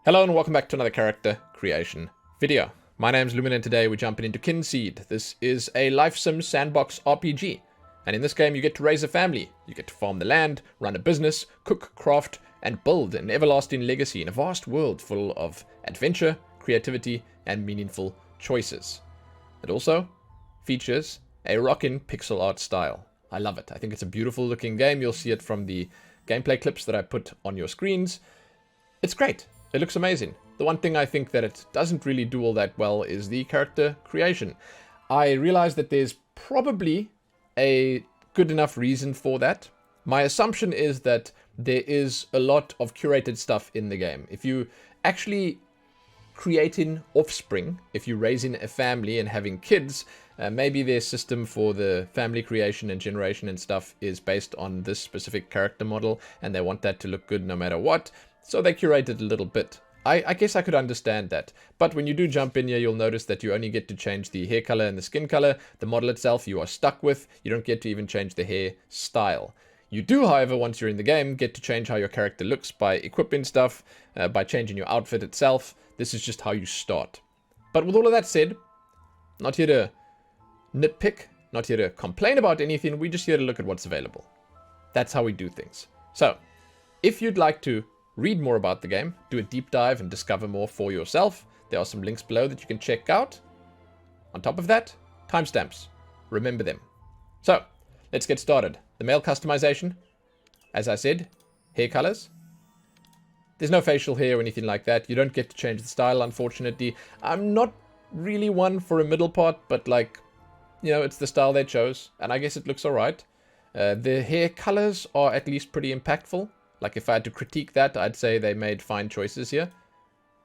Hello and welcome back to another character creation video. My name's Lumin and today we're jumping into Kynseed. This is a Life Sim Sandbox RPG. And in this game you get to raise a family. You get to farm the land, run a business, cook, craft, and build an everlasting legacy in a vast world full of adventure, creativity, and meaningful choices. It also features a rockin' pixel art style. I love it. I think it's a beautiful looking game. You'll see it from the gameplay clips that I put on your screens. It's great. It looks amazing. The one thing I think that it doesn't really do all that well is the character creation. I realize that there's probably a good enough reason for that. My assumption is that there is a lot of curated stuff in the game. If you actually creating offspring, if you're raising a family and having kids, maybe their system for the family creation and generation and stuff is based on this specific character model and they want that to look good no matter what. So they curated a little bit. I guess I could understand that. But when you do jump in here, you'll notice that you only get to change the hair color and the skin color. The model itself you are stuck with. You don't get to even change the hair style. You do, however, once you're in the game, get to change how your character looks by equipping stuff, by changing your outfit itself. This is just how you start. But with all of that said, not here to nitpick, not here to complain about anything. We're just here to look at what's available. That's how we do things. So, if you'd like to read more about the game, do a deep dive and discover more for yourself, there are some links below that you can check out. On top of that, timestamps. Remember them. So, let's get started. The male customization, as I said, hair colors. There's no facial hair or anything like that. You don't get to change the style, unfortunately. I'm not really one for a middle part, but like, you know, it's the style they chose, and I guess it looks alright. The hair colors are at least pretty impactful. Like, if I had to critique that, I'd say they made fine choices here.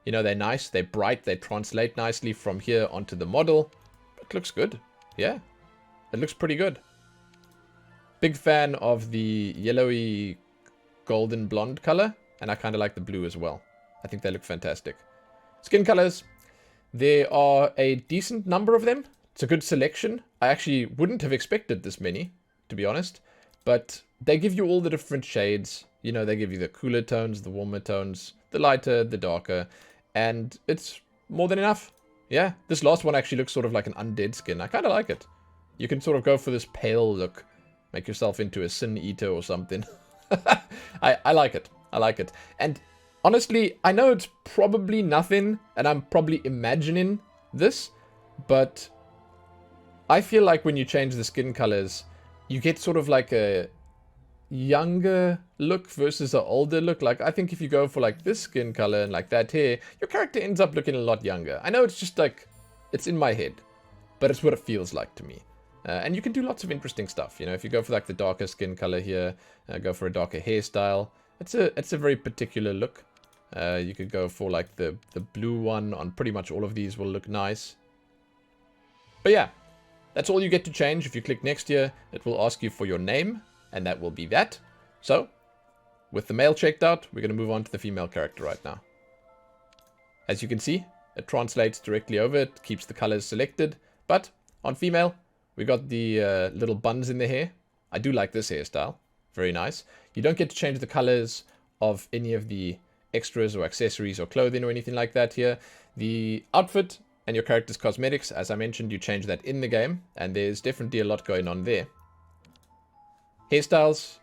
You know, they're nice, they're bright, they translate nicely from here onto the model. It looks good. Yeah, it looks pretty good. Big fan of the yellowy golden blonde color, and I kind of like the blue as well. I think they look fantastic. Skin colors, there are a decent number of them. It's a good selection. I actually wouldn't have expected this many, to be honest. But they give you all the different shades. You know, they give you the cooler tones, the warmer tones, the lighter, the darker. And it's more than enough. Yeah, this last one actually looks sort of like an undead skin. I kind of like it. You can sort of go for this pale look. Make yourself into a sin eater or something. I like it. I like it. And honestly, I know it's probably nothing. And I'm probably imagining this. But I feel like when you change the skin colors, you get sort of like a younger look versus an older look. Like, I think if you go for like this skin color and like that hair, your character ends up looking a lot younger. I know it's just like, it's in my head, but it's what it feels like to me. And you can do lots of interesting stuff. You know, if you go for like the darker skin color here, go for a darker hairstyle, it's a very particular look. You could go for like the blue one on pretty much all of these will look nice. But yeah, that's all you get to change. If you click next here, it will ask you for your name, and that will be that. So, with the male checked out, we're going to move on to the female character right now. As you can see, it translates directly over. It keeps the colors selected. But on female, we got the little buns in the hair. I do like this hairstyle. Very nice. You don't get to change the colors of any of the extras or accessories or clothing or anything like that here. The outfit and your character's cosmetics, as I mentioned, you change that in the game, and there's definitely a lot going on there. Hairstyles,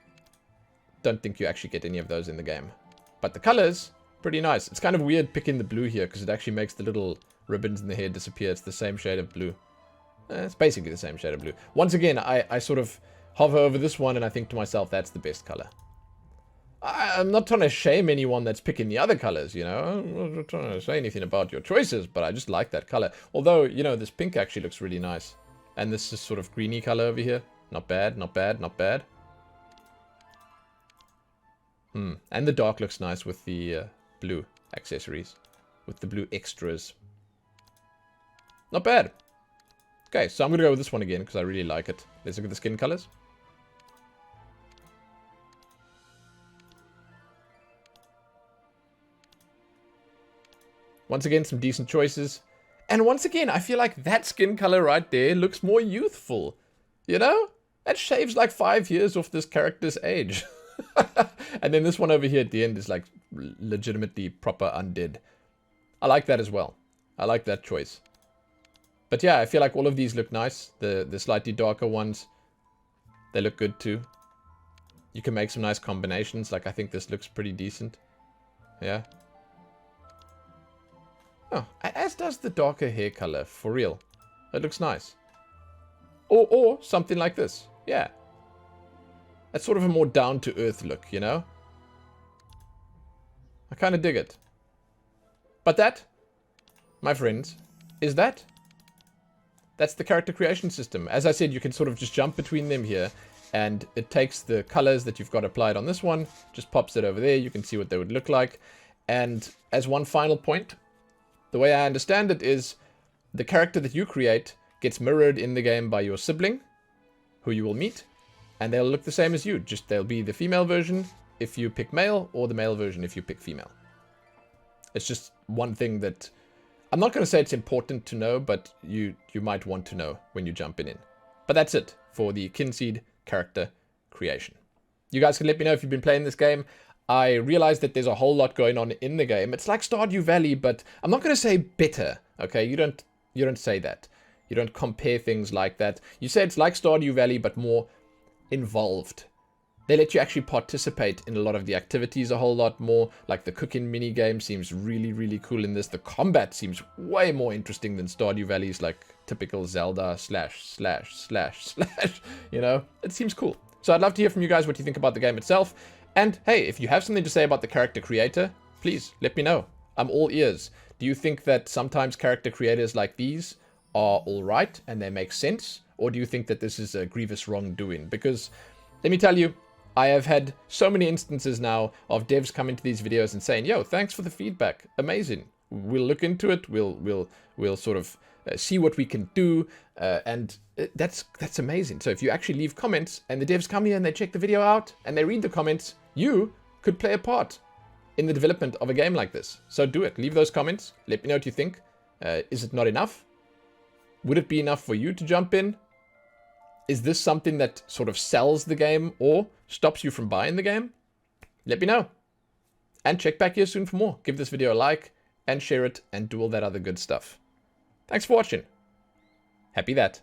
don't think you actually get any of those in the game. But the colors, pretty nice. It's kind of weird picking the blue here, because it actually makes the little ribbons in the hair disappear. It's the same shade of blue. It's basically the same shade of blue. Once again, I sort of hover over this one, and I think to myself, that's the best color. I'm not trying to shame anyone that's picking the other colors, you know. I'm not trying to say anything about your choices, but I just like that color. Although, you know, this pink actually looks really nice. And this is sort of greeny color over here. Not bad, not bad, not bad. And the dark looks nice with the blue accessories. With the blue extras. Not bad. Okay, so I'm going to go with this one again because I really like it. Let's look at the skin colors. Once again, some decent choices. And once again, I feel like that skin color right there looks more youthful. You know? That shaves like 5 years off this character's age. And then this one over here at the end is like legitimately proper undead. I like that as well. I like that choice. But yeah, I feel like all of these look nice. The slightly darker ones, they look good too. You can make some nice combinations. Like, I think this looks pretty decent. Yeah. Oh, as does the darker hair color, for real. It looks nice. Or something like this. Yeah. That's sort of a more down-to-earth look, you know? I kind of dig it. But that, my friends, is that. That's the character creation system. As I said, you can sort of just jump between them here. And it takes the colors that you've got applied on this one, just pops it over there. You can see what they would look like. And as one final point, the way I understand it is the character that you create gets mirrored in the game by your sibling, who you will meet, and they'll look the same as you. Just they'll be the female version if you pick male, or the male version if you pick female. It's just one thing that I'm not going to say it's important to know, but you might want to know when you jump in. But that's it for the Kynseed character creation. You guys can let me know if you've been playing this game. I realize that there's a whole lot going on in the game. It's like Stardew Valley, but I'm not going to say better. Okay, you don't say that. You don't compare things like that. You say it's like Stardew Valley, but more involved. They let you actually participate in a lot of the activities a whole lot more. Like the cooking mini game seems really, really cool in this. The combat seems way more interesting than Stardew Valley's like typical Zelda /////. You know, it seems cool. So I'd love to hear from you guys what you think about the game itself. And hey, if you have something to say about the character creator, please let me know. I'm all ears. Do you think that sometimes character creators like these are all right and they make sense? Or do you think that this is a grievous wrongdoing? Because let me tell you, I have had so many instances now of devs come into these videos and saying, yo, thanks for the feedback. Amazing. We'll look into it. We'll sort of see what we can do. And that's amazing. So if you actually leave comments and the devs come here and they check the video out and they read the comments, you could play a part in the development of a game like this. So do it. Leave those comments. Let me know what you think. Is it not enough? Would it be enough for you to jump in? Is this something that sort of sells the game or stops you from buying the game? Let me know. And check back here soon for more. Give this video a like and share it and do all that other good stuff. Thanks for watching. Happy that.